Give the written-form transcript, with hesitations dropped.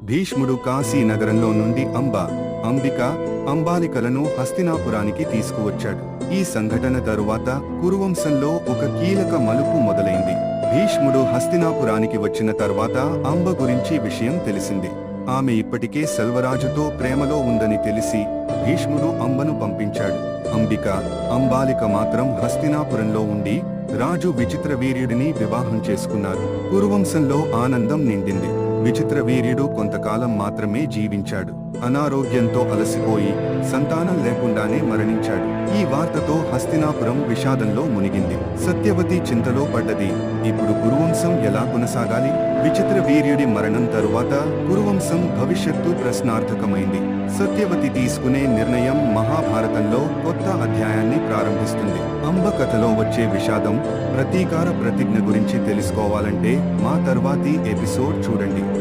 భీష్ముడు కాశీ నగరంలో నుండి అంబిక, అంబాలికలను హస్తినాపురానికి తీసుకువచ్చాడు. ఈ సంఘటన తరువాత కురువంశంలో ఒక కీలక మలుపు మొదలైంది. భీష్ముడు హస్తినాపురానికి వచ్చిన తర్వాత అంబ గురించి విషయం తెలిసింది. ఆమె ఇప్పటికే సెల్వరాజుతో ప్రేమలో ఉందని తెలిసి భీష్ముడు అంబను పంపించాడు. అంబాలిక మాత్రం హస్తినాపురంలో ఉండి రాజు విచిత్రవీర్యుడిని వివాహం చేసుకున్నారు. కురువంశంలో ఆనందం నిండింది. విచిత్రవీర్యుడు కొంతకాలం మాత్రమే జీవించాడు. అనారోగ్యంతో అలసిపోయి సంతానం లేకుండానే మరణించాడు. ఈ వార్తతో హస్తినాపురం విషాదంలో మునిగింది. సత్యవతి చింతలో పడ్డది. ఇప్పుడు కురువంశం ఎలా కొనసాగాలి? విచిత్రవీర్యుడి మరణం తరువాత కురువంశం భవిష్యత్తు ప్రశ్నార్థకమైంది. సత్యవతి తీసుకునే నిర్ణయం మహాభారతంలో కొత్త అధ్యాయాన్ని ప్రారంభిస్తుంది. అంబ కథలో వచ్చే విషాదం, ప్రతీకార ప్రతిజ్ఞ గురించి తెలుసుకోవాలంటే మా తర్వాతి ఎపిసోడ్ చూడండి.